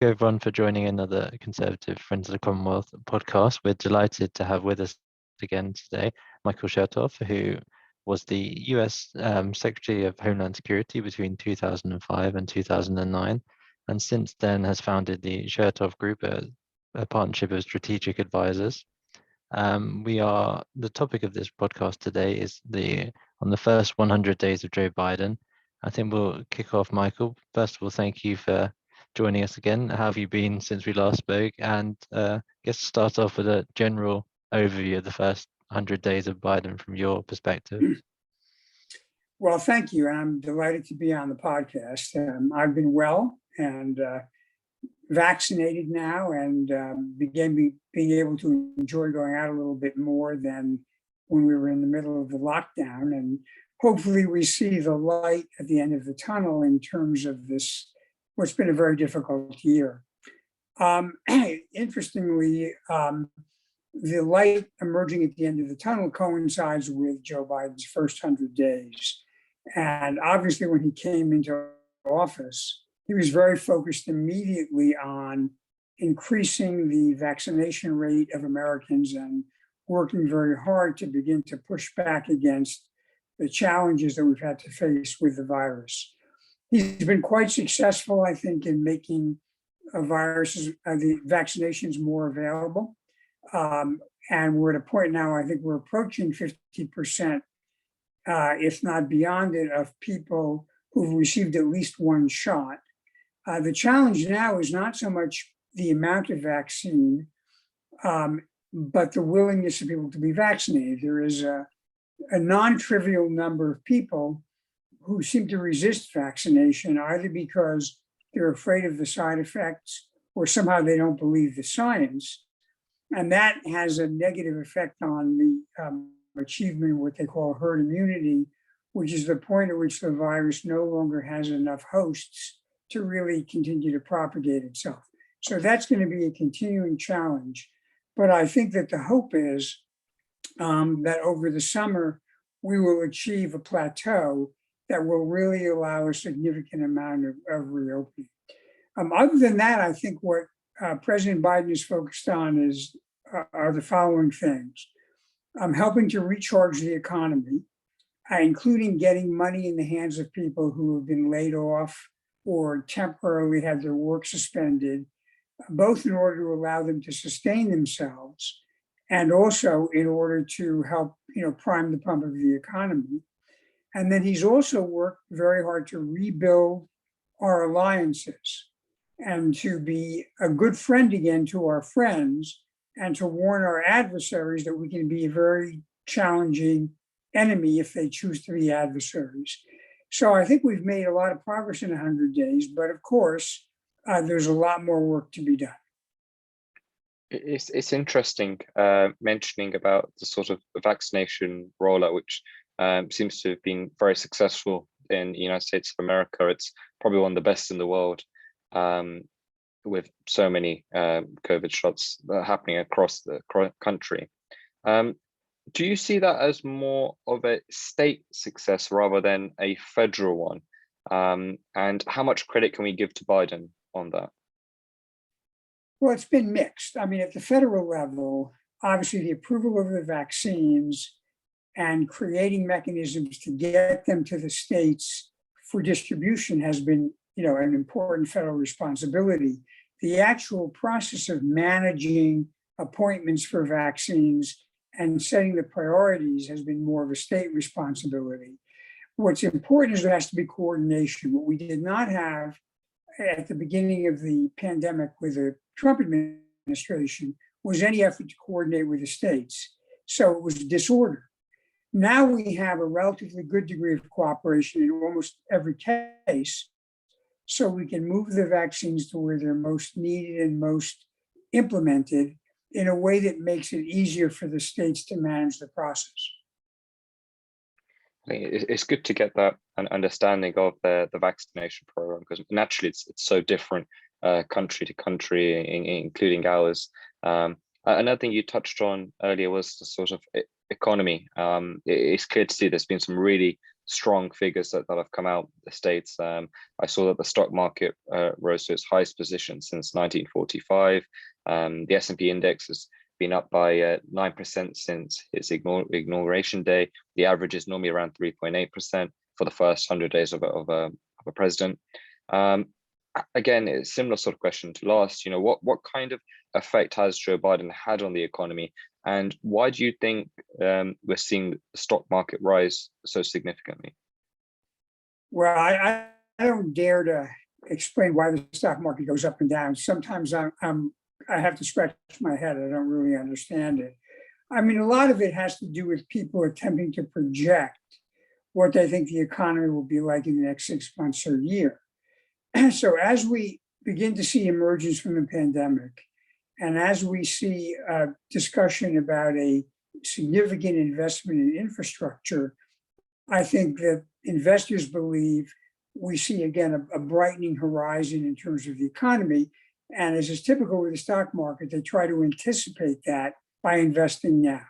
everyone for joining another Conservative Friends of the Commonwealth podcast. We're delighted to have with us again today Michael Chertoff, who was the US Secretary of Homeland Security between 2005 and 2009, and since then has founded the Chertoff Group, a partnership of strategic advisors. The topic of this podcast today is on the first 100 days of Joe Biden. I think we'll kick off, Michael. First of all, thank you for joining us again. How have you been since we last spoke? And I guess start off with a general overview of the first 100 days of Biden from your perspective. Well, thank you. I'm delighted to be on the podcast. I've been well and vaccinated now, and being able to enjoy going out a little bit more than when we were in the middle of the lockdown. And hopefully we see the light at the end of the tunnel in terms of this, what's been a very difficult year. Interestingly, the light emerging at the end of the tunnel coincides with Joe Biden's first 100 days. And obviously when he came into office, he was very focused immediately on increasing the vaccination rate of Americans and working very hard to begin to push back against the challenges that we've had to face with the virus. He's been quite successful, I think, in making the vaccinations more available. And we're at a point now, I think we're approaching 50%, if not beyond it, of people who've received at least one shot. The challenge now is not so much the amount of vaccine, but the willingness of people to be vaccinated. There is a non-trivial number of people who seem to resist vaccination, either because they're afraid of the side effects or somehow they don't believe the science. And that has a negative effect on the achievement of what they call herd immunity, which is the point at which the virus no longer has enough hosts to really continue to propagate itself. So that's going to be a continuing challenge. But I think that the hope is that over the summer, we will achieve a plateau that will really allow a significant amount of reopening. Other than that, I think what President Biden is focused on are the following things. Helping to recharge the economy, including getting money in the hands of people who have been laid off or temporarily had their work suspended, both in order to allow them to sustain themselves and also in order to help, prime the pump of the economy. And then he's also worked very hard to rebuild our alliances and to be a good friend again to our friends and to warn our adversaries that we can be a very challenging enemy if they choose to be adversaries. So I think we've made a lot of progress in 100 days, but of course, there's a lot more work to be done. It's interesting mentioning about the sort of vaccination rollout, which seems to have been very successful in the United States of America. It's probably one of the best in the world, with so many COVID shots happening across the country. Do you see that as more of a state success rather than a federal one? And how much credit can we give to Biden on that? Well, it's been mixed. I mean, at the federal level, obviously the approval of the vaccines and creating mechanisms to get them to the states for distribution has been, an important federal responsibility. The actual process of managing appointments for vaccines and setting the priorities has been more of a state responsibility. What's important is there has to be coordination. What we did not have at the beginning of the pandemic with the Trump administration was any effort to coordinate with the states. So it was disorder. Now we have a relatively good degree of cooperation in almost every case, so we can move the vaccines to where they're most needed and most implemented in a way that makes it easier for the states to manage the process. I think it's good to get that an understanding of the vaccination program, because naturally it's so different country to country, including ours. Another thing you touched on earlier was the sort of economy. It's clear to see there's been some really strong figures that have come out the States. I saw that the stock market rose to its highest position since 1945. The S&P index has been up by 9% since its inauguration day. The average is normally around 3.8% for the first 100 days of a president. Again, it's a similar sort of question to last. What kind of effect has Joe Biden had on the economy, and why do you think we're seeing the stock market rise so significantly? Well, I don't dare to explain why the stock market goes up and down. Sometimes I have to scratch my head. I don't really understand it. I mean, a lot of it has to do with people attempting to project what they think the economy will be like in the next 6 months or year. So as we begin to see emergence from the pandemic, and as we see a discussion about a significant investment in infrastructure, I think that investors believe we see, again, a brightening horizon in terms of the economy. And as is typical with the stock market, they try to anticipate that by investing now.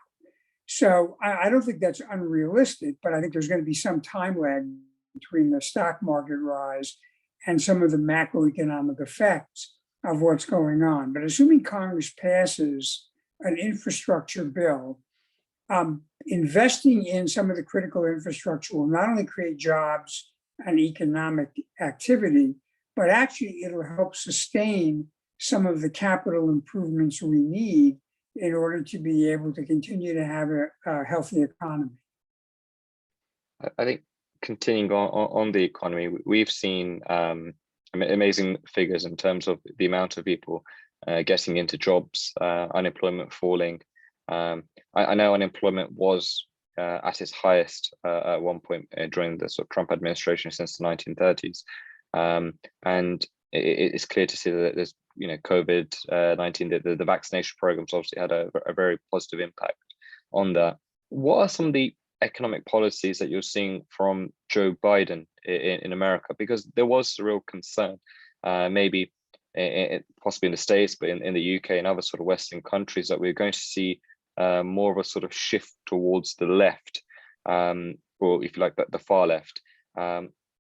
So I don't think that's unrealistic, but I think there's going to be some time lag between the stock market rise and some of the macroeconomic effects of what's going on. But assuming Congress passes an infrastructure bill, investing in some of the critical infrastructure will not only create jobs and economic activity, but actually it'll help sustain some of the capital improvements we need in order to be able to continue to have a healthy economy. I think continuing on the economy, we've seen amazing figures in terms of the amount of people getting into jobs, unemployment falling. I know unemployment was at its highest at one point during the sort of Trump administration since the 1930s. And it's clear to see that there's, COVID-19, the vaccination programs obviously had a very positive impact on that. What are some of the economic policies that you're seeing from Joe Biden in America? Because there was a real concern, maybe possibly in the States, but in the UK and other sort of Western countries, that we're going to see more of a sort of shift towards the left, or if you like, the far left.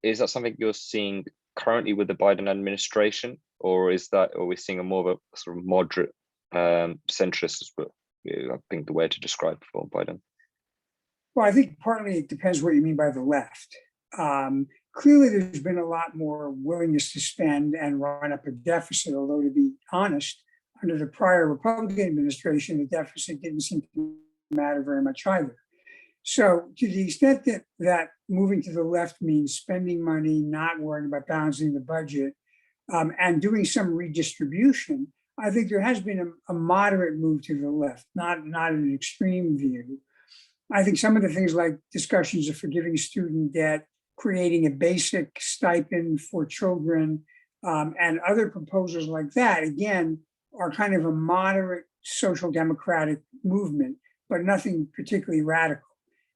Is that something you're seeing currently with the Biden administration, or are we seeing a more of a sort of moderate centrist, I think the way to describe for Biden? Well, I think partly it depends what you mean by the left. Clearly, there's been a lot more willingness to spend and run up a deficit, although to be honest, under the prior Republican administration, the deficit didn't seem to matter very much either. So to the extent that moving to the left means spending money, not worrying about balancing the budget, and doing some redistribution, I think there has been a moderate move to the left, not an extreme view. I think some of the things like discussions of forgiving student debt, creating a basic stipend for children, and other proposals like that, again, are kind of a moderate social democratic movement, but nothing particularly radical.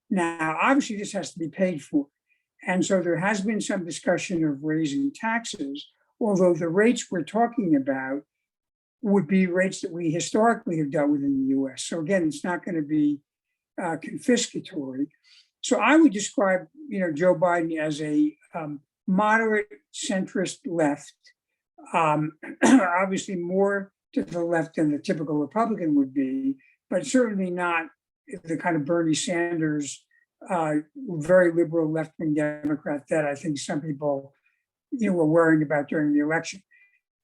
Now, obviously, this has to be paid for. And so there has been some discussion of raising taxes, although the rates we're talking about would be rates that we historically have dealt with in the US. So again, it's not going to be confiscatory. So I would describe, Joe Biden as a moderate centrist left, obviously more to the left than the typical Republican would be, but certainly not the kind of Bernie Sanders, very liberal left-wing Democrat that I think some people, were worrying about during the election.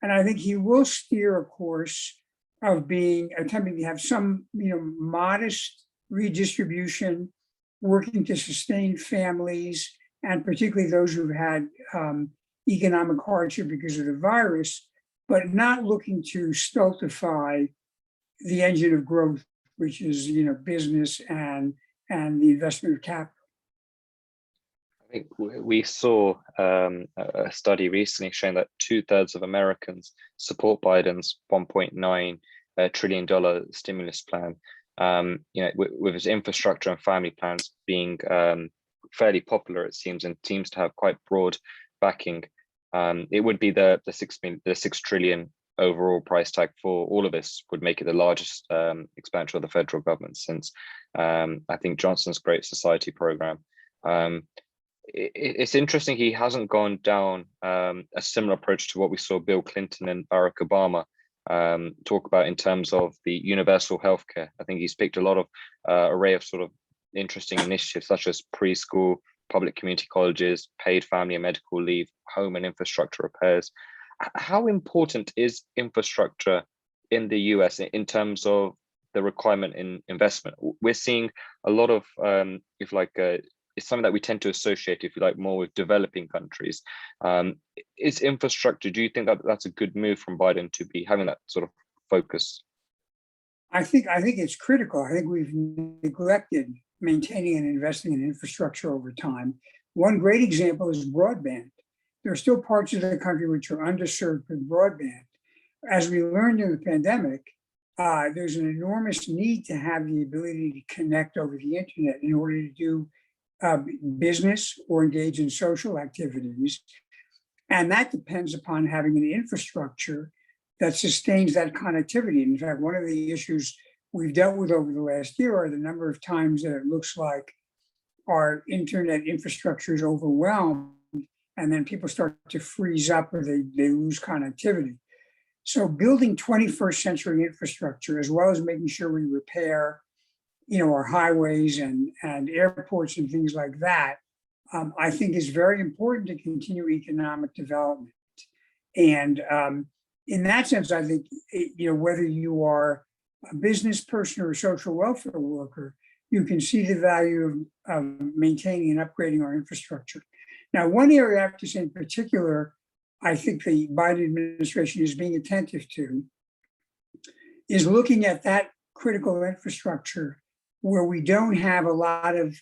And I think he will steer a course of attempting to have some, modest redistribution, working to sustain families, and particularly those who've had economic hardship because of the virus, but not looking to stultify the engine of growth, which is, business and the investment of capital. I think we saw a study recently showing that 2/3 of Americans support Biden's $1.9 trillion stimulus plan. With his infrastructure and family plans being fairly popular, it seems, and seems to have quite broad backing. It would be the 6 trillion overall price tag for all of this would make it the largest expenditure of the federal government since I think Johnson's Great Society program. it's interesting he hasn't gone down a similar approach to what we saw Bill Clinton and Barack Obama talk about in terms of the universal healthcare. I think he's picked a lot of array of sort of interesting initiatives such as preschool, public community colleges, paid family and medical leave, home and infrastructure repairs. How important is infrastructure in the US in terms of the requirement in investment? We're seeing a lot of, it's something that we tend to associate, if you like, more with developing countries. Is infrastructure, do you think that that's a good move from Biden to be having that sort of focus? I think it's critical. I think we've neglected maintaining and investing in infrastructure over time. One great example is broadband. There are still parts of the country which are underserved with broadband. As we learned in the pandemic, there's an enormous need to have the ability to connect over the internet in order to do business or engage in social activities. And that depends upon having an infrastructure that sustains that connectivity. In fact, one of the issues we've dealt with over the last year are the number of times that it looks like our internet infrastructure is overwhelmed and then people start to freeze up or they lose connectivity. So building 21st century infrastructure, as well as making sure we repair our highways and airports and things like that, I think is very important to continue economic development. And in that sense, I think, whether you are a business person or a social welfare worker, you can see the value of maintaining and upgrading our infrastructure. Now, one area I have to say in particular, I think the Biden administration is being attentive to, is looking at that critical infrastructure where we don't have a lot of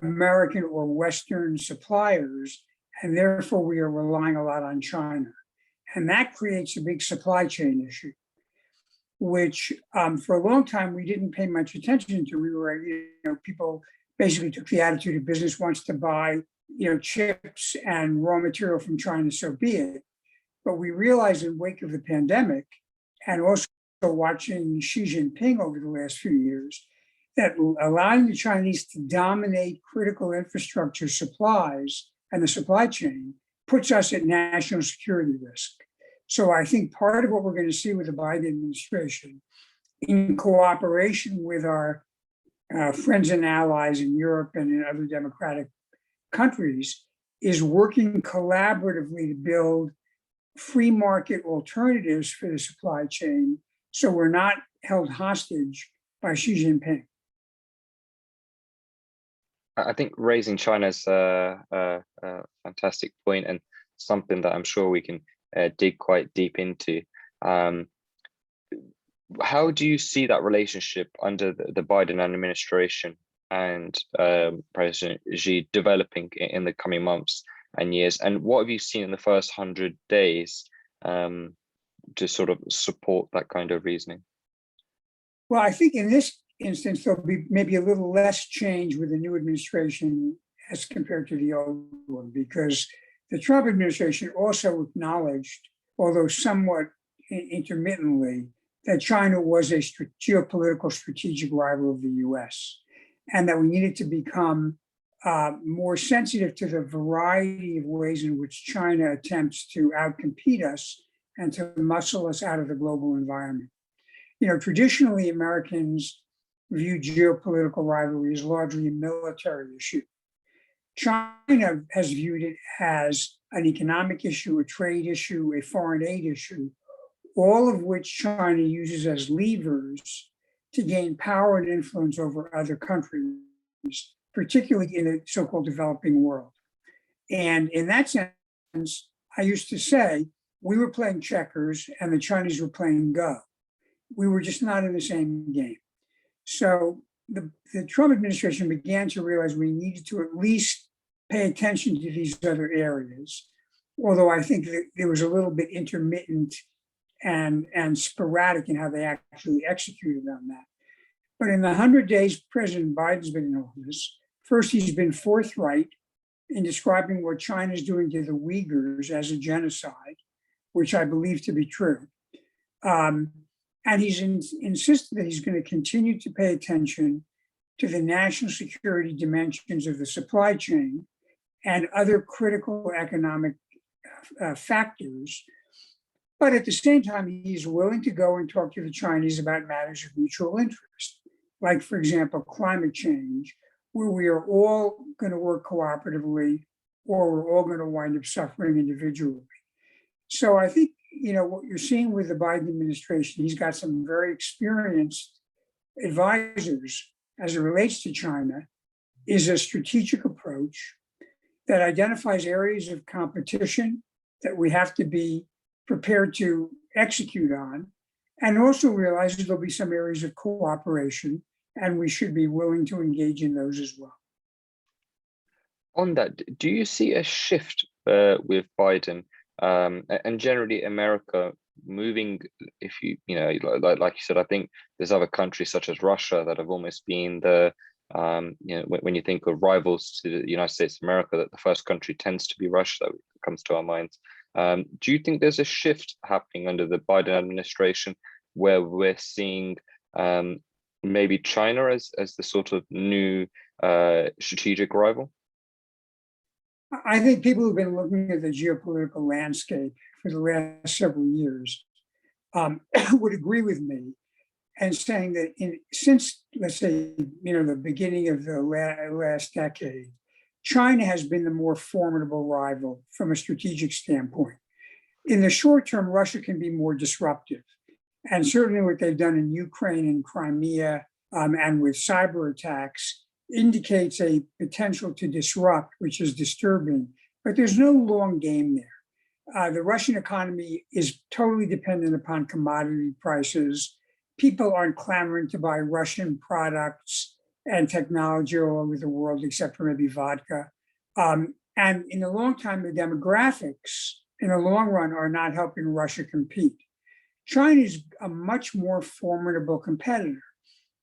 American or Western suppliers, and therefore we are relying a lot on China. And that creates a big supply chain issue, which for a long time we didn't pay much attention to. We were, people basically took the attitude of business wants to buy, chips and raw material from China, so be it. But we realized in the wake of the pandemic, and also watching Xi Jinping over the last few years, that allowing the Chinese to dominate critical infrastructure supplies and the supply chain puts us at national security risk. So I think part of what we're going to see with the Biden administration, in cooperation with our friends and allies in Europe and in other democratic countries, is working collaboratively to build free market alternatives for the supply chain so we're not held hostage by Xi Jinping. I think raising China's a fantastic point and something that I'm sure we can dig quite deep into. How do you see that relationship under the Biden administration and President Xi developing in the coming months and years? And what have you seen in the first 100 days to sort of support that kind of reasoning? Well, I think in this instance, there'll be maybe a little less change with the new administration as compared to the old one, because the Trump administration also acknowledged, although somewhat intermittently, that China was a geopolitical strategic rival of the US, and that we needed to become more sensitive to the variety of ways in which China attempts to outcompete us and to muscle us out of the global environment. Traditionally, Americans view geopolitical rivalry as largely a military issue. China has viewed it as an economic issue, a trade issue, a foreign aid issue, all of which China uses as levers to gain power and influence over other countries, particularly in the so-called developing world. And in that sense, I used to say we were playing checkers and the Chinese were playing Go. We were just not in the same game. So the Trump administration began to realize we needed to at least pay attention to these other areas, although I think that there was a little bit intermittent and sporadic in how they actually executed on that. But in the 100 days President Biden's been in office, first, he's been forthright in describing what China is doing to the Uyghurs as a genocide, which I believe to be true. And he's insisted that he's going to continue to pay attention to the national security dimensions of the supply chain and other critical economic factors. But at the same time, he's willing to go and talk to the Chinese about matters of mutual interest, like, for example, climate change, where we are all going to work cooperatively, or we're all going to wind up suffering individually. So I think, what you're seeing with the Biden administration, he's got some very experienced advisors as it relates to China, is a strategic approach that identifies areas of competition that we have to be prepared to execute on, and also realizes there'll be some areas of cooperation, and we should be willing to engage in those as well. On that, do you see a shift with Biden and generally America moving? If like you said, I think there's other countries such as Russia that have almost been the when you think of rivals to the United States of America, that the first country tends to be Russia that comes to our minds. Do you think there's a shift happening under the Biden administration where we're seeing maybe China as the sort of new strategic rival? I think people who've been looking at the geopolitical landscape for the last several years would agree with me, and saying that since, let's say, the beginning of the last decade, China has been the more formidable rival from a strategic standpoint. In the short term, Russia can be more disruptive. And certainly what they've done in Ukraine and Crimea and with cyber attacks indicates a potential to disrupt, which is disturbing. But there's no long game there. The Russian economy is totally dependent upon commodity prices. People aren't clamoring to buy Russian products and technology all over the world, except for maybe vodka. And in the long time, the demographics in the long run are not helping Russia compete. China is a much more formidable competitor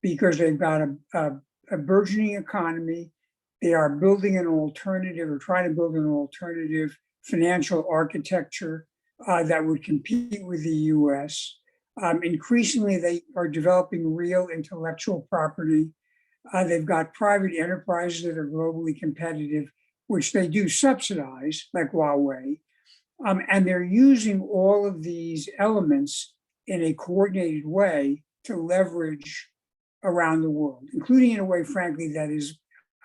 because they've got a burgeoning economy. They are building an alternative, or trying to build an alternative financial architecture that would compete with the US. Increasingly, they are developing real intellectual property. They've got private enterprises that are globally competitive, which they do subsidize, like Huawei. And they're using all of these elements in a coordinated way to leverage around the world, including in a way, frankly, that is,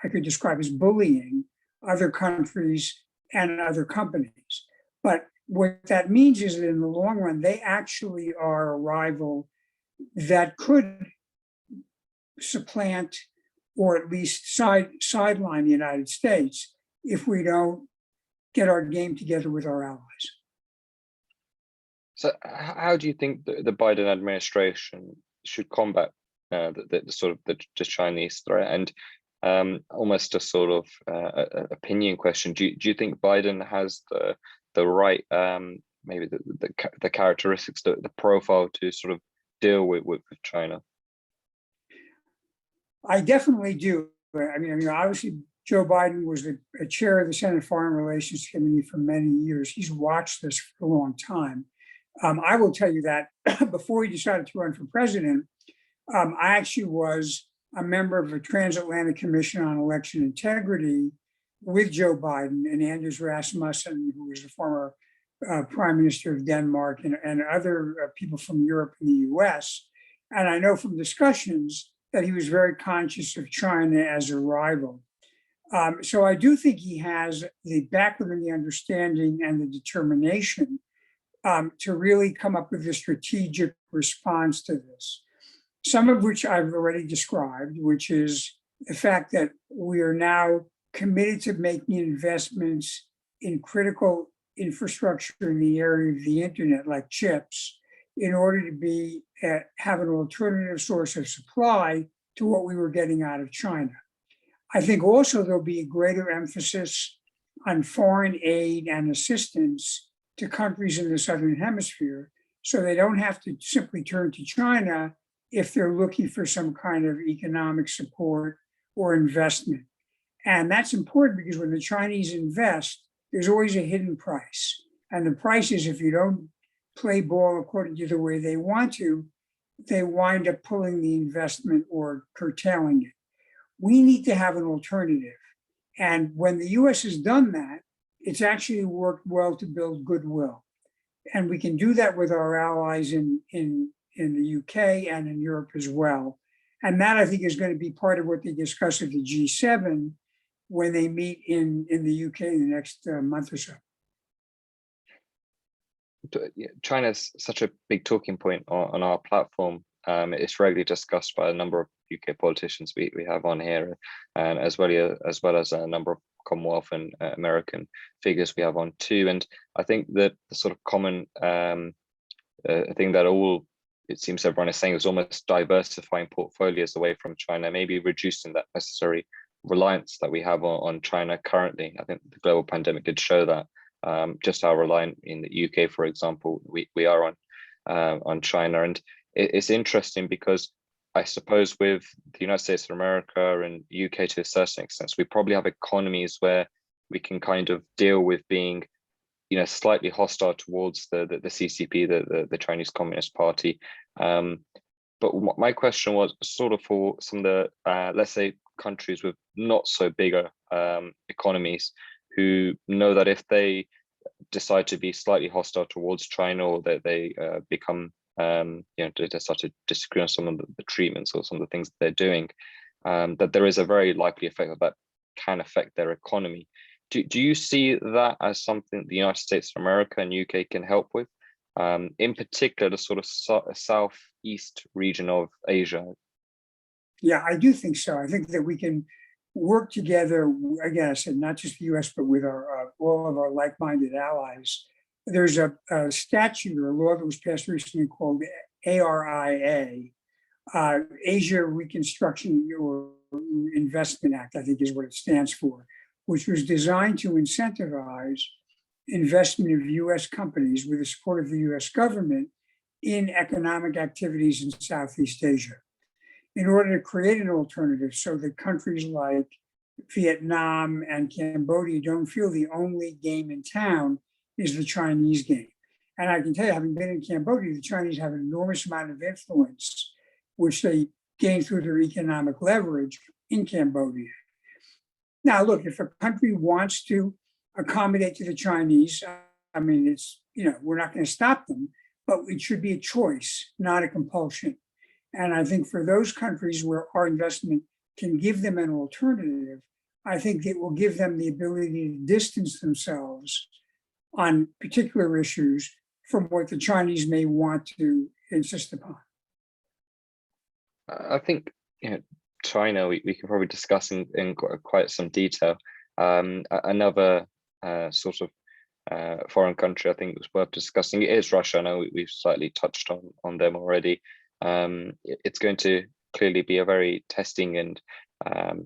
I could describe as bullying other countries and other companies. But what that means is that in the long run, they actually are a rival that could supplant or at least sideline the United States if we don't get our game together with our allies. So how do you think the Biden administration should combat the sort of the Chinese threat? And almost a sort of opinion question, do you think Biden has the right, maybe the characteristics, the profile to sort of deal with China? I definitely do. I mean, obviously, Joe Biden was the chair of the Senate Foreign Relations Committee for many years. He's watched this for a long time. I will tell you that before he decided to run for president, I actually was a member of the Transatlantic Commission on Election Integrity with Joe Biden and Anders Rasmussen, who was the former Prime Minister of Denmark, and other people from Europe and the US. And I know from discussions that he was very conscious of China as a rival. So I do think he has the background and the understanding and the determination to really come up with a strategic response to this. Some of which I've already described, which is the fact that we are now committed to making investments in critical infrastructure in the area of the internet, like chips, in order to have an alternative source of supply to what we were getting out of China. I think also there'll be a greater emphasis on foreign aid and assistance to countries in the Southern Hemisphere, so they don't have to simply turn to China if they're looking for some kind of economic support or investment. And that's important because when the Chinese invest, there's always a hidden price. And the price is, if you don't play ball according to the way they want to, they wind up pulling the investment or curtailing it. We need to have an alternative. And when the US has done that, it's actually worked well to build goodwill. And we can do that with our allies in the UK and in Europe as well. And that, I think, is going to be part of what they discuss at the G7 when they meet in the UK in the next month or so. China's such a big talking point on our platform. It's regularly discussed by a number of UK politicians we have on here, and as well as a number of Commonwealth and American figures we have on too. And I think that the sort of common thing that it seems everyone is saying is almost diversifying portfolios away from China, maybe reducing that necessary reliance that we have on China currently. I think the global pandemic did show that. Just how reliant in the UK, for example, we are on China. And it's interesting because I suppose with the United States of America and UK to a certain extent, we probably have economies where we can kind of deal with being, slightly hostile towards the CCP, the Chinese Communist Party. But my question was sort of for some of the, let's say, countries with not so bigger economies, who know that if they decide to be slightly hostile towards China, or that they become, they start to disagree on some of the treatments or some of the things that they're doing, that there is a very likely effect that can affect their economy. Do you see that as something the United States of America and UK can help with, in particular the sort of southeast region of Asia? Yeah, I do think so. I think that we can work together, again, I said, not just the US, but with our all of our like-minded allies. There's a statute or a law that was passed recently called ARIA, Asia Reconstruction or Investment Act, I think is what it stands for, which was designed to incentivize investment of US companies with the support of the US government in economic activities in Southeast Asia, in order to create an alternative so that countries like Vietnam and Cambodia don't feel the only game in town is the Chinese game. And I can tell you, having been in Cambodia, the Chinese have an enormous amount of influence, which they gain through their economic leverage in Cambodia. Now, look, if a country wants to accommodate to the Chinese, I mean, it's, we're not going to stop them, but it should be a choice, not a compulsion. And I think for those countries where our investment can give them an alternative, I think it will give them the ability to distance themselves on particular issues from what the Chinese may want to insist upon. I think China, we can probably discuss in quite some detail. Another sort of foreign country I think it was worth discussing is Russia. I know we've slightly touched on them already. It's going to clearly be a very testing and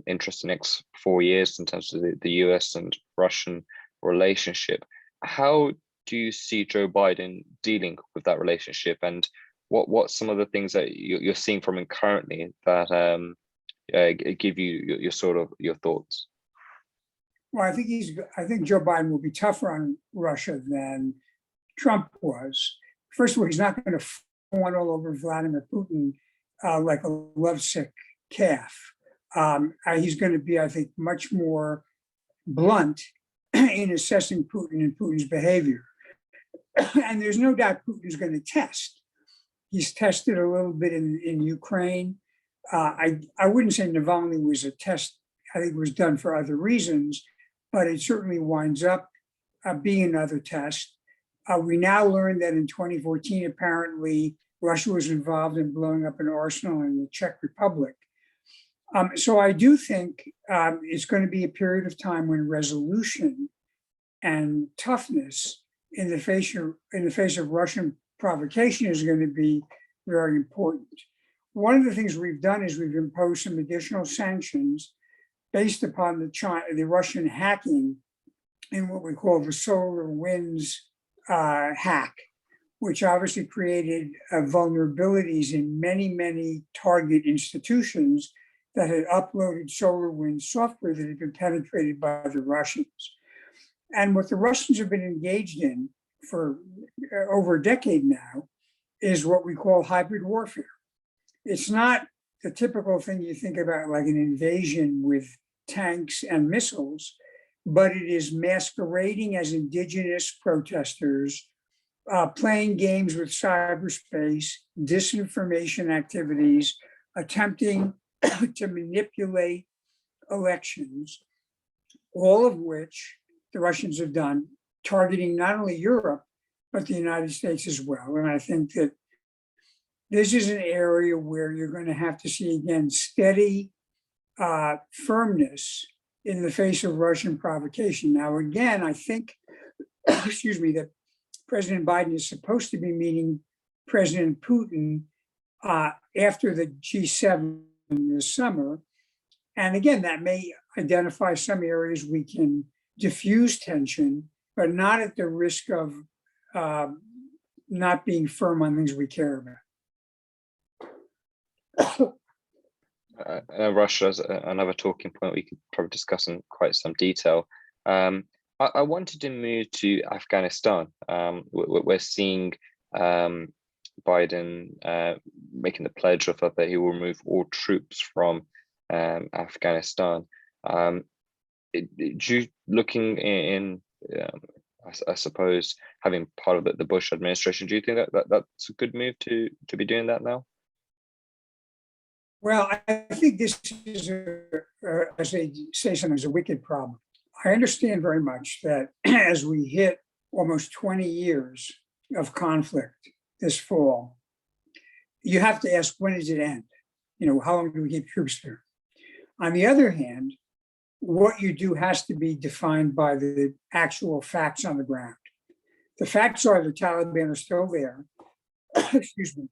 interesting next 4 years in terms of the US and Russian relationship. How do you see Joe Biden dealing with that relationship, and what's some of the things that you're seeing from him currently that give you your thoughts? Well, I think Joe Biden will be tougher on Russia than Trump was. First of all, he's not going to fawn all over Vladimir Putin like a lovesick calf. He's going to be, I think, much more blunt in assessing Putin and Putin's behavior. And there's no doubt Putin is going to test. He's tested a little bit in Ukraine. I wouldn't say Navalny was a test. I think it was done for other reasons, but it certainly winds up being another test. We now learned that in 2014, apparently, Russia was involved in blowing up an arsenal in the Czech Republic. So I do think it's going to be a period of time when resolution and toughness in the face of Russian provocation is going to be very important. One of the things we've done is we've imposed some additional sanctions based upon the Russian hacking in what we call the SolarWinds hack, which obviously created vulnerabilities in many, many target institutions that had uploaded SolarWinds software that had been penetrated by the Russians. And what the Russians have been engaged in for over a decade now is what we call hybrid warfare. It's not the typical thing you think about like an invasion with tanks and missiles, but it is masquerading as indigenous protesters, playing games with cyberspace, disinformation activities, attempting to manipulate elections, all of which the Russians have done, targeting not only Europe, but the United States as well. And I think that this is an area where you're going to have to see, again, steady firmness in the face of Russian provocation. Now, again, I think, excuse me, that President Biden is supposed to be meeting President Putin after the G7 this summer. And again, that may identify some areas we can diffuse tension, but not at the risk of not being firm on things we care about. Russia is another talking point we could probably discuss in quite some detail. I wanted to move to Afghanistan. We're seeing Biden making the pledge of that he will remove all troops from Afghanistan. Looking in, I suppose, having part of the Bush administration, do you think that that's a good move to be doing that now? Well, I think this is, as they say sometimes, a wicked problem. I understand very much that as we hit almost 20 years of conflict this fall, you have to ask, when does it end? You know, how long do we keep troops there? On the other hand, what you do has to be defined by the actual facts on the ground. The facts are the Taliban are still there. Excuse me.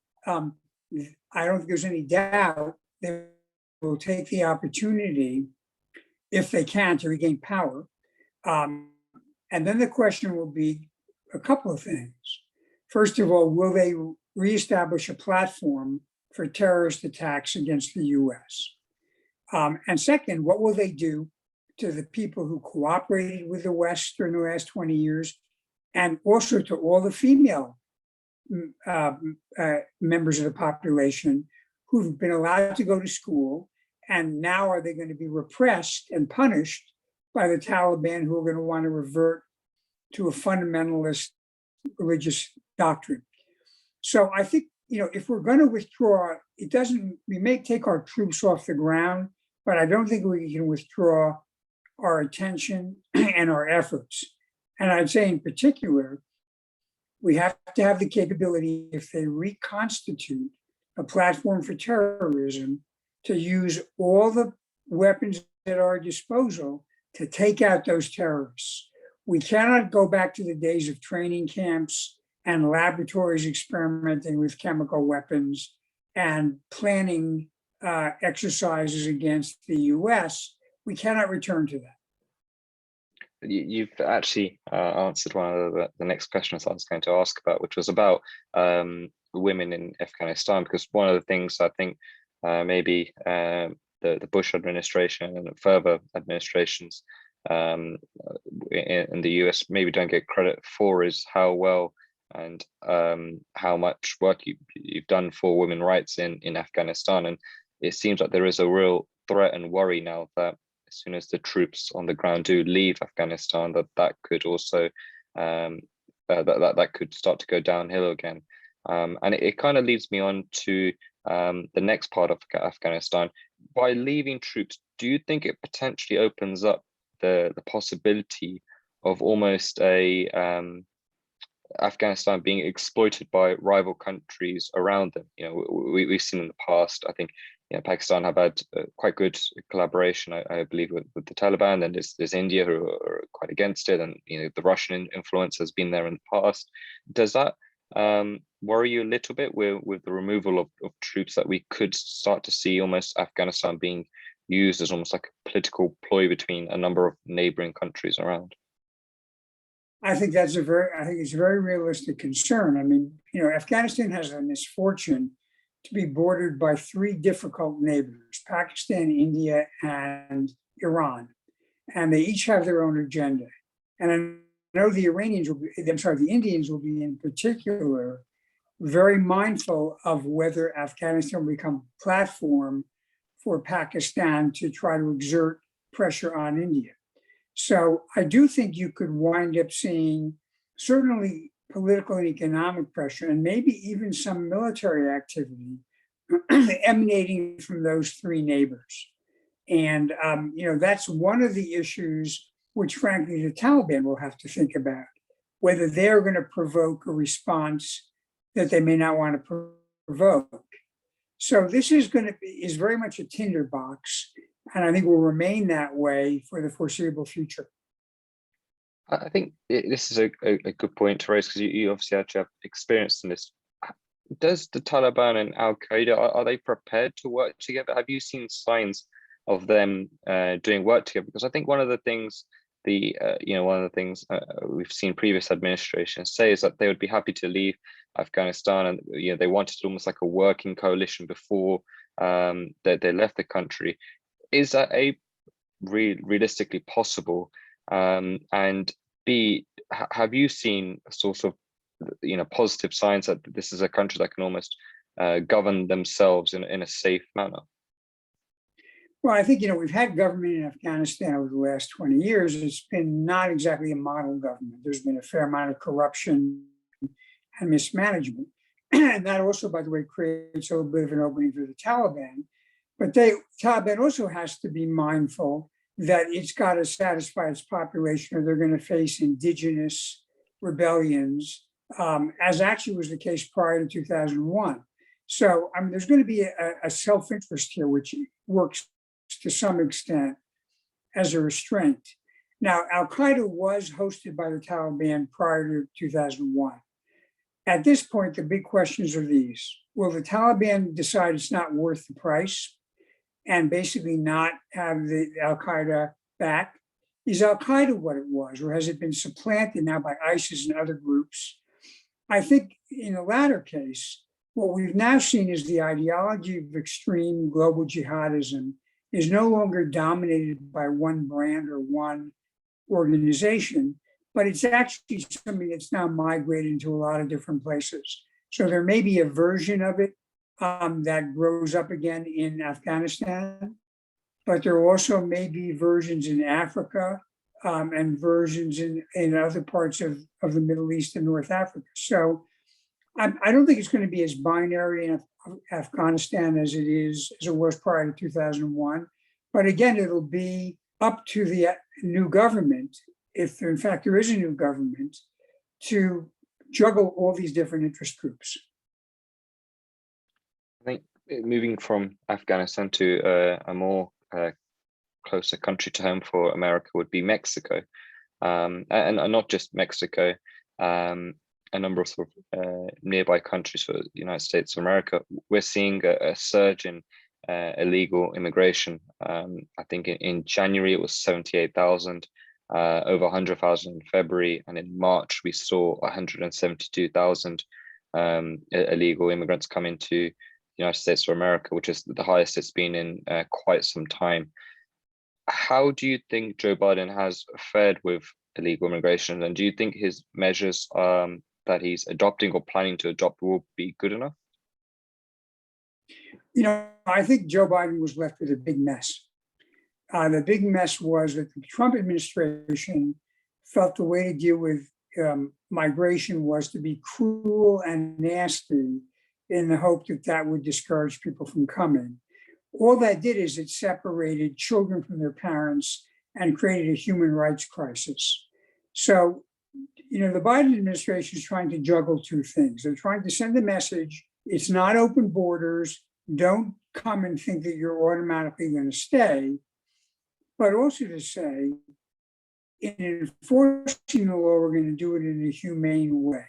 I don't think there's any doubt they will take the opportunity, if they can, to regain power. And then the question will be a couple of things. First of all, will they reestablish a platform for terrorist attacks against the US? And second, what will they do to the people who cooperated with the West during the last 20 years, and also to all the female members of the population who've been allowed to go to school, and now are they going to be repressed and punished by the Taliban, who are going to want to revert to a fundamentalist religious doctrine? So I think, you know, if we're going to withdraw, we may take our troops off the ground, but I don't think we can withdraw our attention and our efforts. And I'd say in particular, we have to have the capability, if they reconstitute a platform for terrorism, to use all the weapons at our disposal to take out those terrorists. We cannot go back to the days of training camps and laboratories experimenting with chemical weapons and planning exercises against the US. We cannot return to that. You've actually answered one of the next questions I was going to ask about, which was about women in Afghanistan, because one of the things I think maybe the Bush administration and further administrations in the US maybe don't get credit for is how well and how much work you've done for women's rights in Afghanistan. And it seems like there is a real threat and worry now that as soon as the troops on the ground do leave Afghanistan, that could also that could start to go downhill again. And it kind of leads me on to the next part of Afghanistan. By leaving troops, do you think it potentially opens up the possibility of almost Afghanistan being exploited by rival countries around them? You know, we've seen in the past, I think, Pakistan have had quite good collaboration, I believe, with the Taliban, and there's India who are quite against it, and the Russian influence has been there in the past. Does that worry you a little bit with the removal of troops, that we could start to see almost Afghanistan being used as almost like a political ploy between a number of neighboring countries around? I think it's a very realistic concern. I mean, Afghanistan has the misfortune to be bordered by three difficult neighbors: Pakistan, India, and Iran. And they each have their own agenda. And I know the Indians will be in particular very mindful of whether Afghanistan will become a platform for Pakistan to try to exert pressure on India. So I do think you could wind up seeing certainly political and economic pressure, and maybe even some military activity emanating from those three neighbors. And that's one of the issues which, frankly, the Taliban will have to think about, whether they're going to provoke a response that they may not want to provoke. So this is very much a tinderbox, and I think will remain that way for the foreseeable future. I think this is a good point to raise, because you obviously actually have experience in this. Does the Taliban and Al Qaeda, are they prepared to work together? Have you seen signs of them doing work together? Because I think one of the things we've seen previous administrations say is that they would be happy to leave Afghanistan, and they wanted almost like a working coalition before that they left the country. Is that realistically possible? And B, have you seen sort of positive signs that this is a country that can almost govern themselves in a safe manner? Well, I think, we've had government in Afghanistan over the last 20 years. It's been not exactly a model government. There's been a fair amount of corruption and mismanagement. And that also, by the way, creates a little bit of an opening for the Taliban. But Taliban also has to be mindful that it's got to satisfy its population, or they're going to face indigenous rebellions, as actually was the case prior to 2001. So, there's going to be a self-interest here, which works to some extent as a restraint. Now, Al Qaeda was hosted by the Taliban prior to 2001. At this point, the big questions are these. Will the Taliban decide it's not worth the price and basically not have the Al Qaeda back? Is Al Qaeda what it was, or has it been supplanted now by ISIS and other groups? I think in the latter case, what we've now seen is the ideology of extreme global jihadism is no longer dominated by one brand or one organization, but it's actually something that's now migrated into a lot of different places. So there may be a version of it that grows up again in Afghanistan, but there also may be versions in Africa and versions in other parts of the Middle East and North Africa. So I don't think it's going to be as binary in Afghanistan as it was prior to 2001. But again, it'll be up to the new government, if in fact there is a new government, to juggle all these different interest groups. I think moving from Afghanistan to a more closer country to home for America would be Mexico, and not just Mexico. A number of sort of nearby countries for the United States of America, we're seeing a surge in illegal immigration. I think in January it was 78,000, over 100,000 in February, and in March we saw 172,000 illegal immigrants come into the United States of America, which is the highest it's been in quite some time. How do you think Joe Biden has fared with illegal immigration, and do you think his measures that he's adopting or planning to adopt will be good enough? I think Joe Biden was left with a big mess. The big mess was that the Trump administration felt the way to deal with migration was to be cruel and nasty in the hope that that would discourage people from coming. All that did is it separated children from their parents and created a human rights crisis. So, the Biden administration is trying to juggle two things. They're trying to send a message, it's not open borders, don't come and think that you're automatically going to stay, but also to say, in enforcing the law, we're going to do it in a humane way.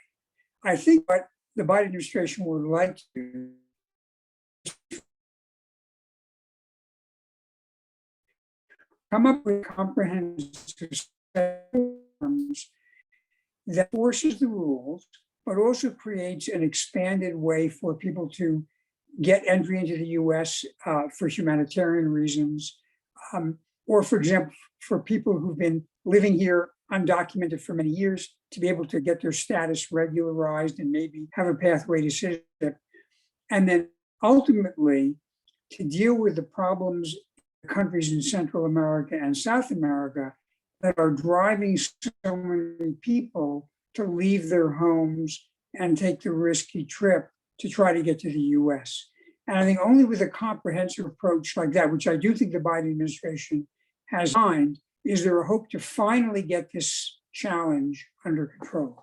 I think what the Biden administration would like to do come up with comprehensive terms that forces the rules, but also creates an expanded way for people to get entry into the U.S. For humanitarian reasons, or for example, for people who've been living here undocumented for many years to be able to get their status regularized and maybe have a pathway to citizenship. And then ultimately to deal with the problems countries in Central America and South America that are driving so many people to leave their homes and take the risky trip to try to get to the US. And I think only with a comprehensive approach like that, which I do think the Biden administration has in mind, is there a hope to finally get this challenge under control.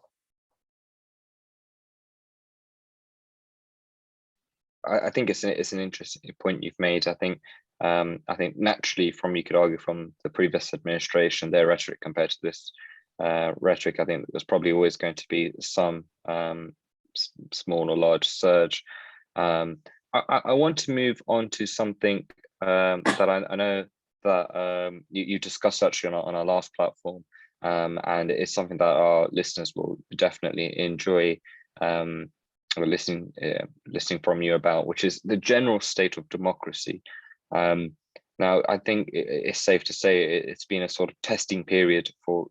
I think it's an interesting point you've made. I think naturally, you could argue from the previous administration, their rhetoric compared to this rhetoric, I think there's probably always going to be some small or large surge. I want to move on to something that I know that you discussed actually on our last platform, and it's something that our listeners will definitely enjoy listening from you about, which is the general state of democracy. Now, I think it's safe to say it's been a sort of testing period for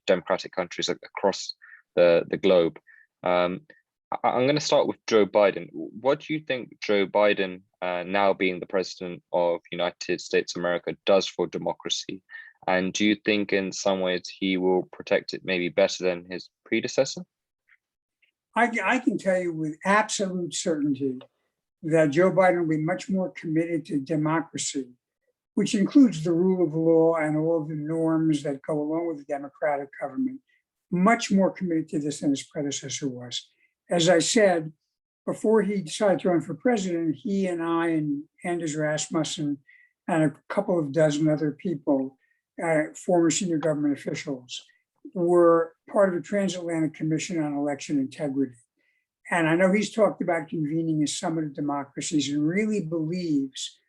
democratic countries across the globe. I'm going to start with Joe Biden. What do you think Joe Biden, now being the president of United States of America, does for democracy? And do you think in some ways he will protect it maybe better than his predecessor? I can tell you with absolute certainty that Joe Biden will be much more committed to democracy, which includes the rule of law and all of the norms that go along with the democratic government, much more committed to this than his predecessor was. As I said, before he decided to run for president, he and I and Anders Rasmussen and a couple of dozen other people, former senior government officials, were part of a transatlantic commission on election integrity. And I know he's talked about convening a summit of democracies and really believes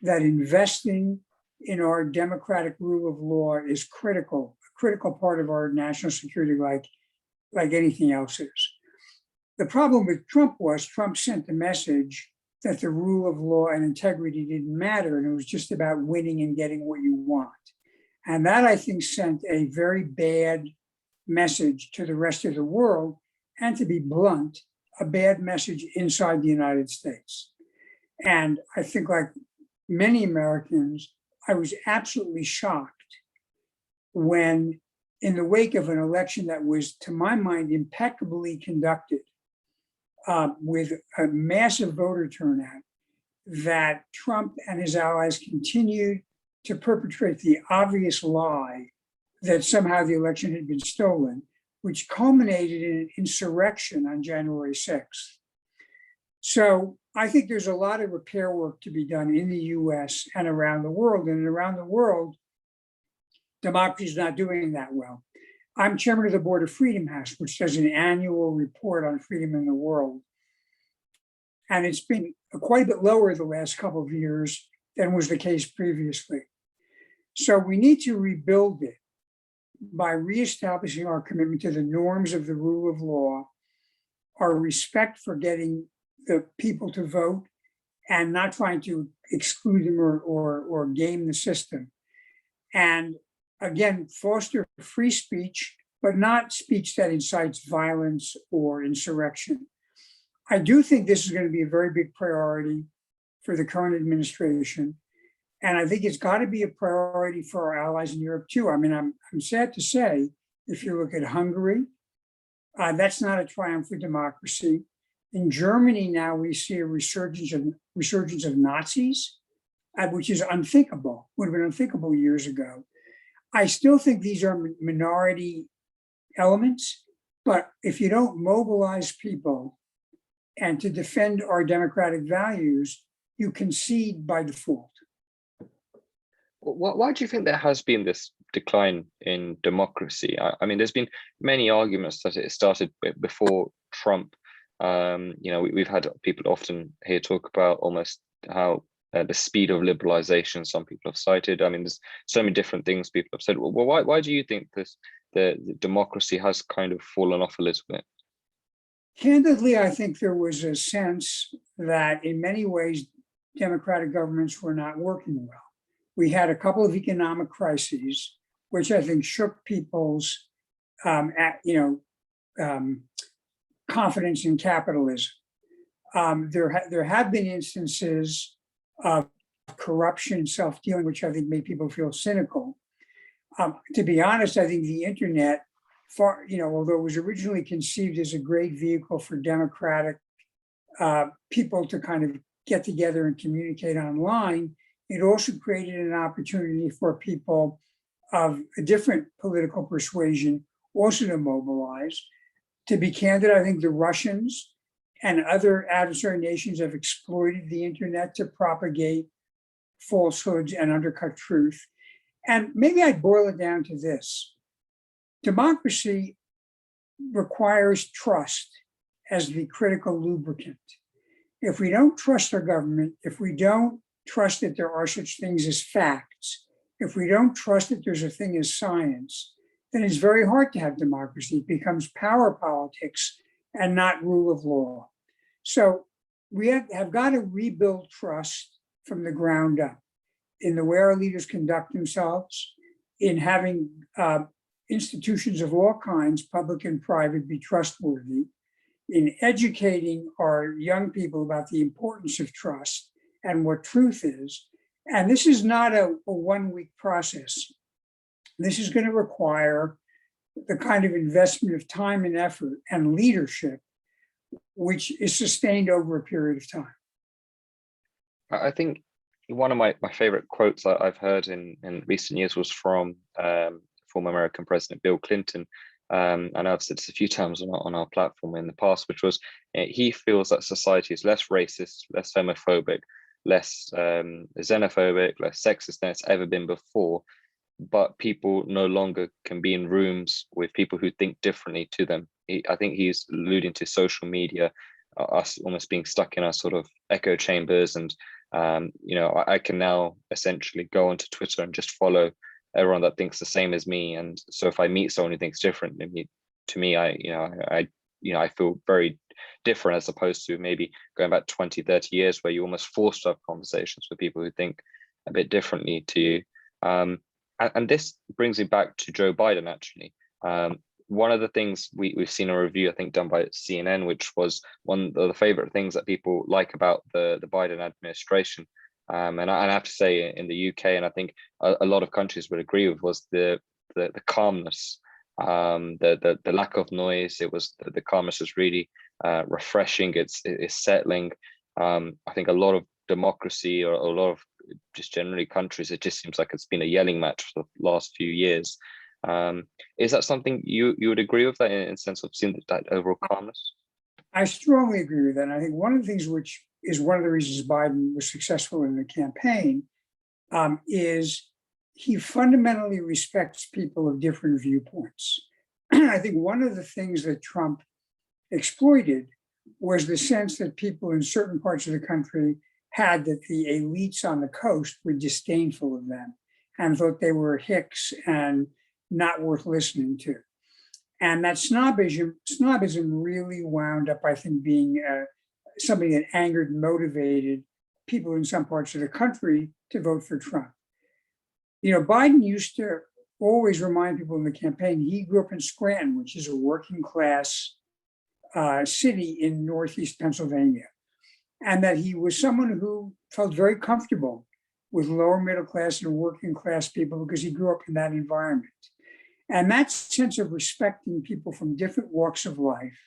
that investing in our democratic rule of law is a critical part of our national security, like anything else is. The problem with Trump was Trump sent the message that the rule of law and integrity didn't matter, and it was just about winning and getting what you want. And that, I think, sent a very bad message to the rest of the world, and to be blunt, a bad message inside the United States. And I think, like many Americans, I was absolutely shocked when, in the wake of an election that was, to my mind, impeccably conducted, with a massive voter turnout, that Trump and his allies continued to perpetrate the obvious lie that somehow the election had been stolen, which culminated in an insurrection on January 6th. So I think there's a lot of repair work to be done in the US and around the world. And around the world, democracy is not doing that well. I'm chairman of the board of Freedom House, which does an annual report on freedom in the world. And it's been quite a bit lower the last couple of years than was the case previously. So we need to rebuild it by reestablishing our commitment to the norms of the rule of law, our respect for getting the people to vote and not trying to exclude them or game the system. And again, foster free speech, but not speech that incites violence or insurrection. I do think this is going to be a very big priority for the current administration. And I think it's got to be a priority for our allies in Europe too. I mean, I'm sad to say, if you look at Hungary, that's not a triumph for democracy. In Germany now we see a resurgence of Nazis, which is unthinkable, would have been unthinkable years ago. I still think these are minority elements, but if you don't mobilize people and to defend our democratic values, you concede by default. Why do you think there has been this decline in democracy? I mean, there's been many arguments that it started before Trump. We've had people often here talk about almost how the speed of liberalization some people have cited. I mean, there's so many different things people have said. Well, why do you think the democracy has kind of fallen off a little bit? Candidly, I think there was a sense that in many ways, democratic governments were not working well. We had a couple of economic crises, which I think shook people's, confidence in capitalism. There have been instances of corruption and self-dealing, which I think made people feel cynical. To be honest, I think the internet, although it was originally conceived as a great vehicle for democratic people to kind of get together and communicate online, it also created an opportunity for people of a different political persuasion also to mobilize. To be candid, I think the Russians and other adversary nations have exploited the internet to propagate falsehoods and undercut truth. And maybe I'd boil it down to this. Democracy requires trust as the critical lubricant. If we don't trust our government, if we don't trust that there are such things as facts, if we don't trust that there's a thing as science, then it's very hard to have democracy. It becomes power politics and not rule of law. So we have got to rebuild trust from the ground up in the way our leaders conduct themselves, in having institutions of all kinds, public and private, be trustworthy, in educating our young people about the importance of trust and what truth is. And this is not a one-week process. This is going to require the kind of investment of time and effort and leadership, which is sustained over a period of time. I think one of my favorite quotes I've heard in recent years was from former American President Bill Clinton. And I've said this a few times on our platform in the past, which was he feels that society is less racist, less homophobic, less xenophobic, less sexist than it's ever been before. But people no longer can be in rooms with people who think differently to them. I think he's alluding to social media, us almost being stuck in our sort of echo chambers. And, I can now essentially go onto Twitter and just follow everyone that thinks the same as me. And so if I meet someone who thinks different than me, to me, I feel very different, as opposed to maybe going back 20, 30 years where you almost forced to have conversations with people who think a bit differently to you. And this brings me back to Joe Biden, actually. One of the things we've seen a review, I think, done by CNN, which was one of the favorite things that people like about the Biden administration. And I have to say, in the UK, and I think a lot of countries would agree with, was the calmness, the lack of noise. It was the calmness was really refreshing. It's settling. I think a lot of democracy, or a lot of just generally countries, it just seems like it's been a yelling match for the last few years. Is that something you would agree with, that in sense of seeing that overall calmness? I strongly agree with that. And I think one of the things which is one of the reasons Biden was successful in the campaign is he fundamentally respects people of different viewpoints. I think one of the things that Trump exploited was the sense that people in certain parts of the country had that the elites on the coast were disdainful of them and thought they were hicks and not worth listening to. And that snobism really wound up, I think, being something that angered and motivated people in some parts of the country to vote for Trump. Biden used to always remind people in the campaign he grew up in Scranton, which is a working class city in Northeast Pennsylvania, and that he was someone who felt very comfortable with lower middle class and working class people because he grew up in that environment. And that sense of respecting people from different walks of life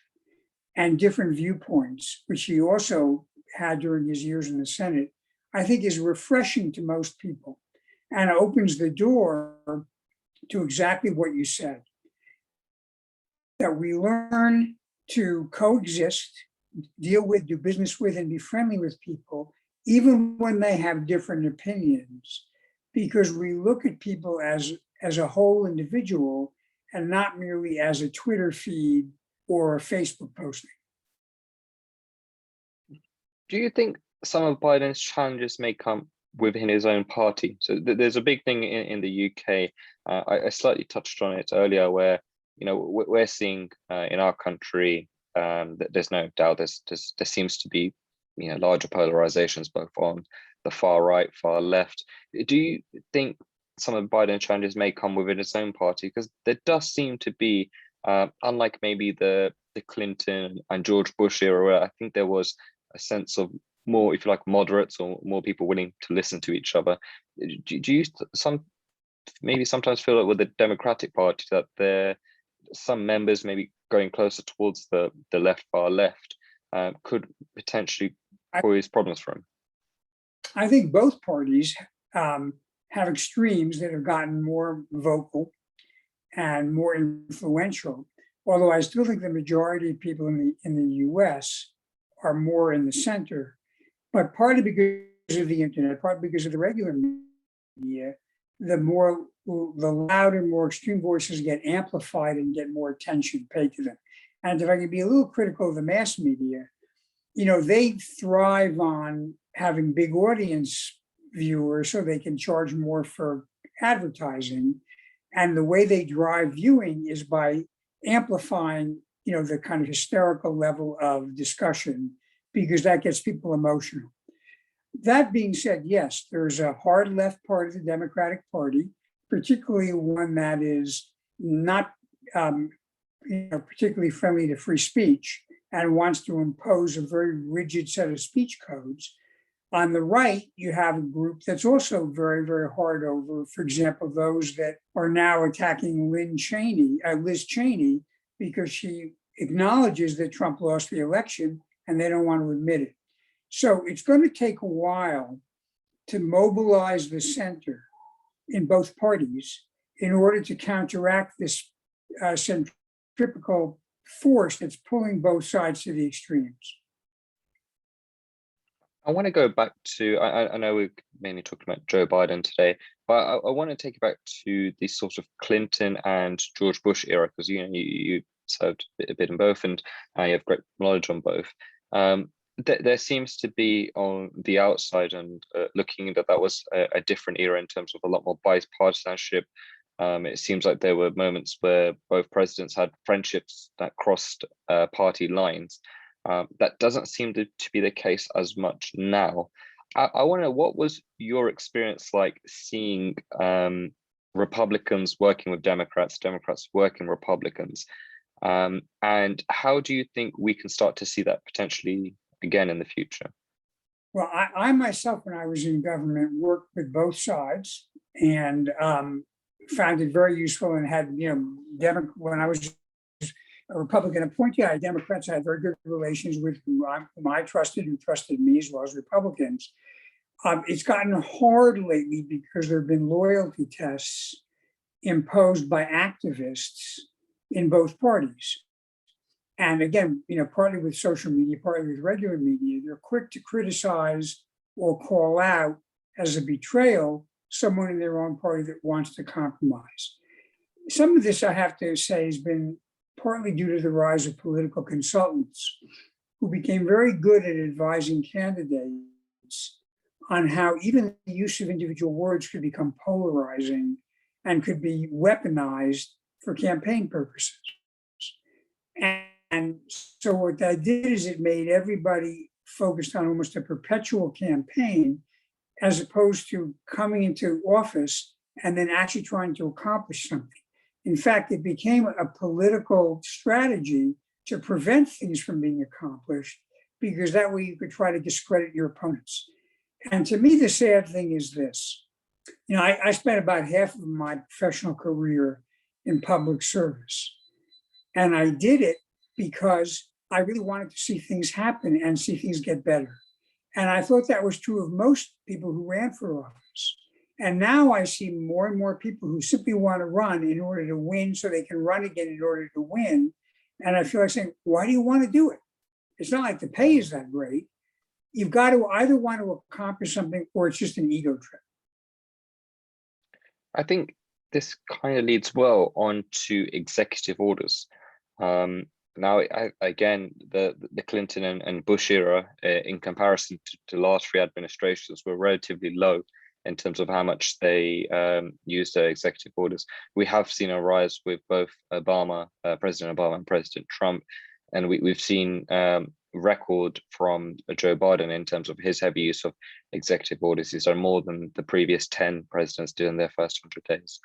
and different viewpoints, which he also had during his years in the Senate, I think is refreshing to most people and opens the door to exactly what you said, that we learn to coexist, deal with, do business with, and be friendly with people, even when they have different opinions, because we look at people as a whole individual and not merely as a Twitter feed or a Facebook posting. Do you think some of Biden's challenges may come within his own party? So there's a big thing in the UK. I slightly touched on it earlier, where we're seeing in our country that there's no doubt there seems to be larger polarizations both on the far right, far left. Do you think some of Biden's challenges may come within his own party? Because there does seem to be, unlike maybe the Clinton and George Bush era, where I think there was a sense of more, if you like, moderates or more people willing to listen to each other. Do you maybe sometimes feel like with the Democratic Party that there some members maybe going closer towards the left, far left, could potentially pose problems for him? I think both parties have extremes that have gotten more vocal and more influential. Although I still think the majority of people in the U.S. are more in the center, but partly because of the internet, partly because of the regular media, the louder, more extreme voices get amplified and get more attention paid to them. And if I can be a little critical of the mass media, they thrive on having big audience viewers so they can charge more for advertising. And the way they drive viewing is by amplifying, the kind of hysterical level of discussion, because that gets people emotional. That being said, yes, there's a hard left part of the Democratic Party, particularly one that is not particularly friendly to free speech and wants to impose a very rigid set of speech codes. On the right, you have a group that's also very, very hard over, for example, those that are now attacking Liz Cheney, because she acknowledges that Trump lost the election and they don't want to admit it. So it's going to take a while to mobilize the center in both parties in order to counteract this centripetal force that's pulling both sides to the extremes. I want to go back to, I know we're mainly talking about Joe Biden today, but I want to take you back to the sort of Clinton and George Bush era, because you served a bit in both, and you have great knowledge on both. There seems to be on the outside and looking that was a different era in terms of a lot more bipartisanship. It seems like there were moments where both presidents had friendships that crossed party lines. That doesn't seem to be the case as much now. I wonder, what was your experience like seeing Republicans working with Democrats, Democrats working Republicans? And how do you think we can start to see that potentially again in the future? Well, I myself, when I was in government, worked with both sides and found it very useful, and had, when I was a Republican appointee, I had Democrats I had very good relations with, whom I trusted, who trusted me, as well as Republicans. It's gotten hard lately because there have been loyalty tests imposed by activists in both parties. And again, partly with social media, partly with regular media, they're quick to criticize or call out as a betrayal someone in their own party that wants to compromise. Some of this, I have to say, has been partly due to the rise of political consultants who became very good at advising candidates on how even the use of individual words could become polarizing and could be weaponized for campaign purposes. And so what that did is it made everybody focused on almost a perpetual campaign, as opposed to coming into office and then actually trying to accomplish something. In fact, it became a political strategy to prevent things from being accomplished, because that way you could try to discredit your opponents. And to me, the sad thing is this. I spent about half of my professional career in public service. And I did it because I really wanted to see things happen and see things get better. And I thought that was true of most people who ran for office. And now I see more and more people who simply want to run in order to win, so they can run again in order to win. And I feel like saying, why do you want to do it? It's not like the pay is that great. You've got to either want to accomplish something, or it's just an ego trip. I think this kind of leads well on to executive orders. Now, again, the Clinton and Bush era, in comparison to the last three administrations, were relatively low in terms of how much they used their executive orders. We have seen a rise with both President Obama and President Trump, and we've seen record from Joe Biden in terms of his heavy use of executive orders. These are more than the previous 10 presidents did in their first 100 days.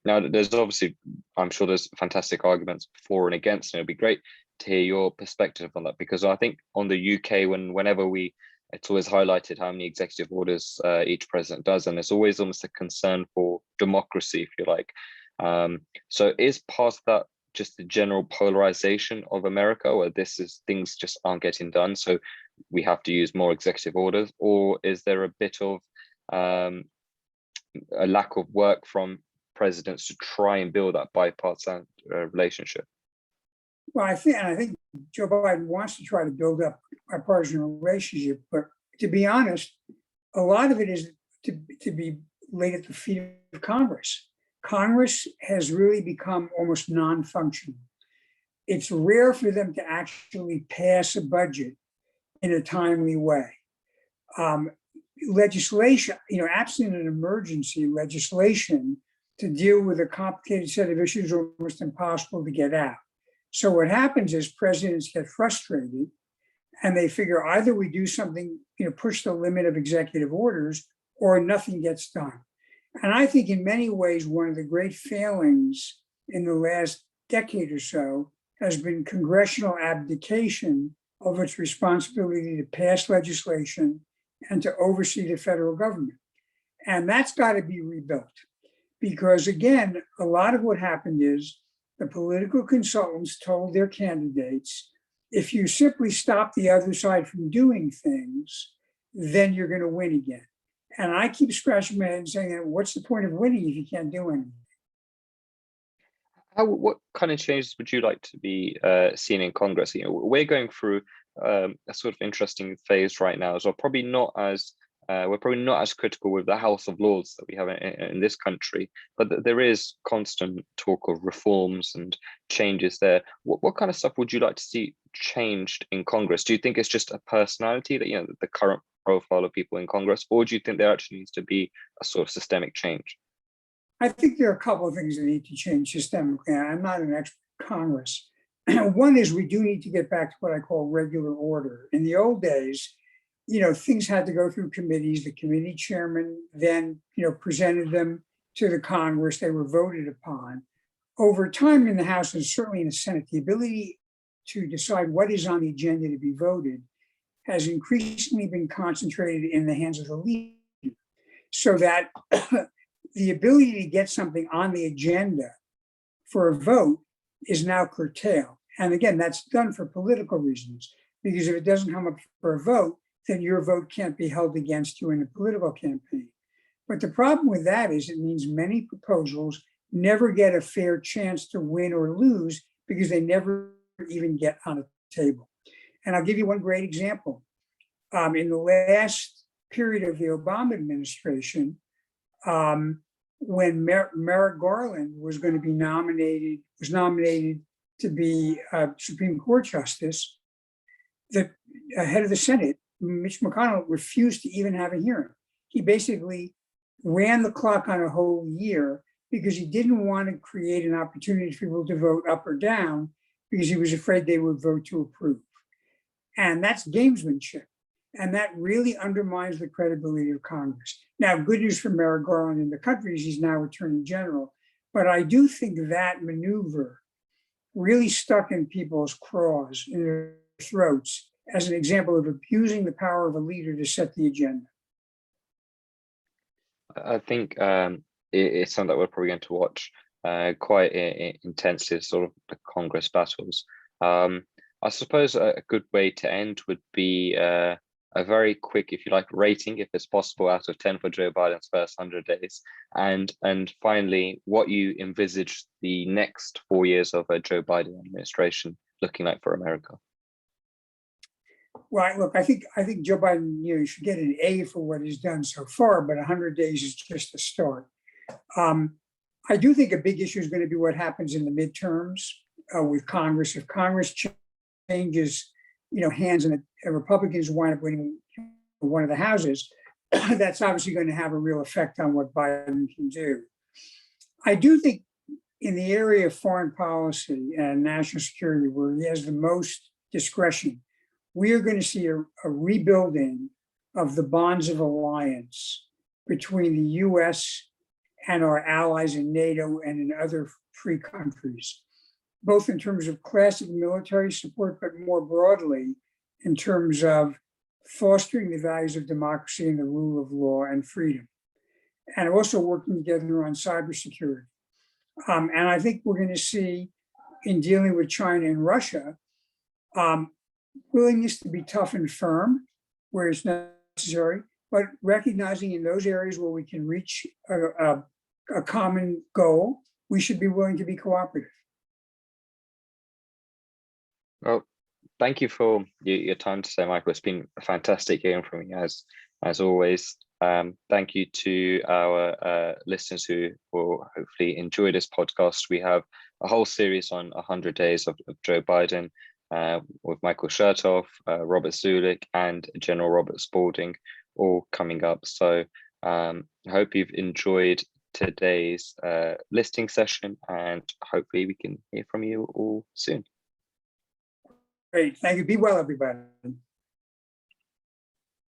Now, there's obviously, I'm sure there's fantastic arguments for and against, and it'd be great to hear your perspective on that, because I think on the UK, whenever we it's always highlighted how many executive orders each president does, and there's always almost a concern for democracy, if you like. So is part of that just the general polarization of America, where things just aren't getting done, so we have to use more executive orders, or is there a bit of a lack of work from presidents to try and build that bipartisan relationship? Well, I think Joe Biden wants to try to build up a partisan relationship, but to be honest, a lot of it is to be laid at the feet of Congress. Congress has really become almost non-functional. It's rare for them to actually pass a budget in a timely way. Legislation, absent an emergency, legislation to deal with a complicated set of issues are almost impossible to get out. So what happens is presidents get frustrated and they figure either we do something, push the limit of executive orders, or nothing gets done. And I think in many ways, one of the great failings in the last decade or so has been congressional abdication of its responsibility to pass legislation and to oversee the federal government. And that's got to be rebuilt. Because again, a lot of what happened is the political consultants told their candidates, if you simply stop the other side from doing things, then you're going to win again. And I keep scratching my head and saying, what's the point of winning if you can't do anything? What kind of changes would you like to be seeing in Congress? We're going through a sort of interesting phase right now as well. We're probably not as critical with the House of Lords that we have in this country, but there is constant talk of reforms and changes there. What kind of stuff would you like to see changed in Congress? Do you think it's just a personality that, the current profile of people in Congress, or do you think there actually needs to be a sort of systemic change? I think there are a couple of things that need to change systemically. I'm not an expert in Congress. One is we do need to get back to what I call regular order. In the old days, things had to go through committees. The committee chairman then, presented them to the Congress. They were voted upon. Over time in the House and certainly in the Senate, the ability to decide what is on the agenda to be voted has increasingly been concentrated in the hands of the leader, so that the ability to get something on the agenda for a vote is now curtailed. And again, that's done for political reasons, because if it doesn't come up for a vote, then your vote can't be held against you in a political campaign. But the problem with that is it means many proposals never get a fair chance to win or lose because they never even get on a table. And I'll give you one great example. In the last period of the Obama administration, when Merrick Garland was going to be nominated to be Supreme Court Justice, the head of the Senate, Mitch McConnell, refused to even have a hearing. He basically ran the clock on a whole year because he didn't want to create an opportunity for people to vote up or down because he was afraid they would vote to approve. And that's gamesmanship. And that really undermines the credibility of Congress. Now, good news for Merrick Garland in the country is he's now Attorney General. But I do think that maneuver really stuck in people's craws, in their throats, as an example of abusing the power of a leader to set the agenda. I think it's something that we're probably going to watch quite intensely, sort of the Congress battles. I suppose a good way to end would be a very quick, if you like, rating, if it's possible, out of 10 for Joe Biden's first 100 days. And finally, what you envisage the next 4 years of a Joe Biden administration looking like for America. Well, look, I think Joe Biden, you should get an A for what he's done so far, but 100 days is just a start. I do think a big issue is going to be what happens in the midterms with Congress. If Congress changes, hands and Republicans wind up winning one of the houses, that's obviously going to have a real effect on what Biden can do. I do think in the area of foreign policy and national security, where he has the most discretion, we are going to see a rebuilding of the bonds of alliance between the U.S. and our allies in NATO and in other free countries, both in terms of classic military support, but more broadly in terms of fostering the values of democracy and the rule of law and freedom, and also working together on cybersecurity. And I think we're going to see, in dealing with China and Russia, willingness to be tough and firm where it's necessary, but recognizing in those areas where we can reach a common goal, we should be willing to be cooperative. Well, thank you for your time today, Michael. It's been fantastic hearing from you as always. Thank you to our listeners who will hopefully enjoy this podcast. We have a whole series on 100 days of Joe Biden with Michael Chertoff, Robert Zulik, and General Robert Spalding, all coming up. So I hope you've enjoyed today's listening session, and hopefully we can hear from you all soon. Great. Thank you. Be well, everybody.